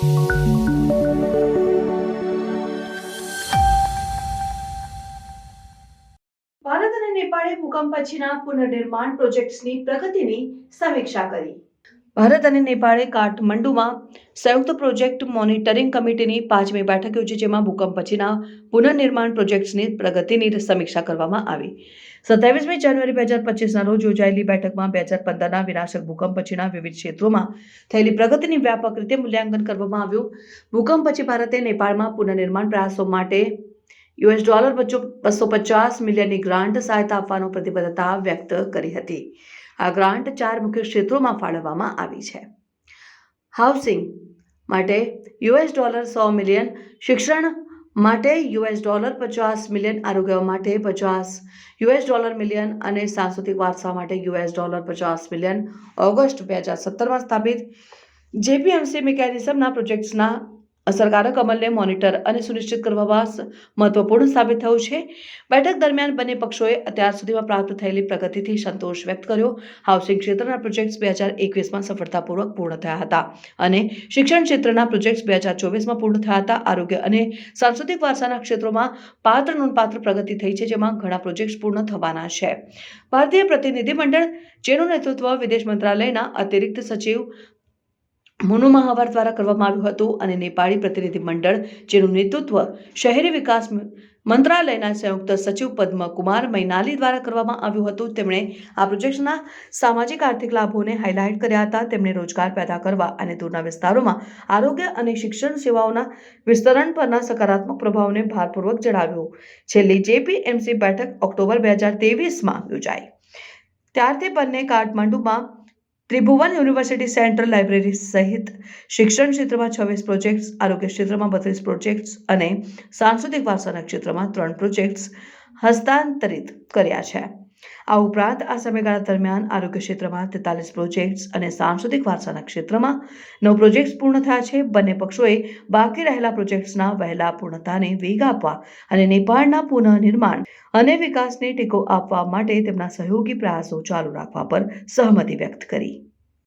ભારત અને નેપાળે ભૂકંપ પછીના પુનર્નિર્માણ પ્રોજેક્ટ્સની પ્રગતિની સમીક્ષા કરી. ભારત અને નેપાળે કાઠમંડુમાં સંયુક્ત પ્રોજેક્ટ મોનિટરિંગ કમિટીની 5મી બેઠક યોજી, જેમાં ભૂકંપ પછીના પુનર્નિર્માણ પ્રોજેક્ટ્સની પ્રગતિની સમીક્ષા કરવામાં આવી. 27મી જાન્યુઆરી 2025ના રોજ યોજાયેલી બેઠકમાં 2015ના વિનાશક ભૂકંપ પછીના વિવિધ ક્ષેત્રોમાં થયેલી પ્રગતિની વ્યાપક રીતે મૂલ્યાંકન કરવામાં આવ્યું. ભૂકંપ પછી ભારતે નેપાળમાં પુનર્નિર્માણ પ્રયાસો માટે $250 મિલિયનની ગ્રાન્ટ સહાયતા આપવાનો પ્રતિબદ્ધતા વ્યક્ત કરી હતી. આ ગ્રાન્ટ 4 મુખ્ય ક્ષેત્રોમાં ફાળવવામાં આવી છે: હાઉસિંગ માટે $100 મિલિયન, શિક્ષણ માટે $50 મિલિયન, આરોગ્ય માટે $50 મિલિયન અને સાંસ્કૃતિક વારસા માટે $50 મિલિયન. ઓગસ્ટ 2017માં સ્થાપિત JPMC મિકેનિઝમના પ્રોજેક્ટ્સના અસરકારક અમલને મોનિટર અને સુનિશ્ચિત કરવામાં મહત્વપૂર્ણ સાબિત થયું છે. બેઠક દરમિયાન બંને પક્ષોએ અત્યાર સુધીમાં પ્રાપ્ત થયેલી પ્રગતિથી સંતોષ વ્યક્ત કર્યો. હાઉસિંગ ક્ષેત્રના પ્રોજેક્ટ્સ 2021માં સફળતાપૂર્વક પૂર્ણ થયા હતા અને શિક્ષણ ક્ષેત્રના પ્રોજેક્ટ્સ 2024માં પૂર્ણ થયા હતા. આરોગ્ય અને સાંસ્કૃતિક વારસાના ક્ષેત્રોમાં નોંધપાત્ર પ્રગતિ થઈ છે, જેમાં ઘણા પ્રોજેક્ટ્સ પૂર્ણ થવાના છે. ભારતીય પ્રતિનિધિમંડળ, જેનું નેતૃત્વ વિદેશ મંત્રાલયના અતિરિક્ત સચિવ મુનુ મહાવર દ્વારા કરવામાં આવ્યું હતું, અને નેપાળી પ્રતિનિધિમંડળ, જેનું નેતૃત્વ શહેરી વિકાસ મંત્રાલયના સંયુક્ત સચિવ પદ્મ કુમાર મૈનાલી દ્વારા કરવામાં આવ્યું હતું, તેમણે આ પ્રોજેક્ટ્સના સામાજિક આર્થિક લાભોને હાઇલાઇટ કર્યા હતા. તેમણે રોજગાર પેદા કરવા અને દૂરના વિસ્તારોમાં આરોગ્ય અને શિક્ષણ સેવાઓના વિસ્તરણ પરના સકારાત્મક પ્રભાવને ભારપૂર્વક જણાવ્યું. છેલ્લી JPMC બેઠક ઓક્ટોબર 2023માં યોજાઈ, ત્યારથી બંને કાઠમંડુમાં ત્રિભુવન યુનિવર્સિટી સેન્ટ્રલ લાઇબ્રેરી સહિત શિક્ષણ ક્ષેત્રમાં 26 પ્રોજેક્ટ્સ, આરોગ્ય ક્ષેત્રમાં 32 પ્રોજેક્ટ્સ અને સાંસ્કૃતિક વારસાના ક્ષેત્રમાં 3 પ્રોજેક્ટ્સ હસ્તાંતરિત કર્યા છે. આ ઉપરાંત આ સમયગાળા દરમિયાન આરોગ્ય ક્ષેત્રમાં 43 પ્રોજેક્ટ્સ અને સાંસ્કૃતિક વારસાના ક્ષેત્રમાં 9 પ્રોજેક્ટ્સ પૂર્ણ થયા છે. બંને પક્ષોએ બાકી રહેલા પ્રોજેક્ટ્સના વહેલા પૂર્ણતાને વેગ આપવા અને નેપાળના પુનઃનિર્માણ અને વિકાસને ટેકો આપવા માટે તેમના સહયોગી પ્રયાસો ચાલુ રાખવા પર સહમતિ વ્યક્ત કરી.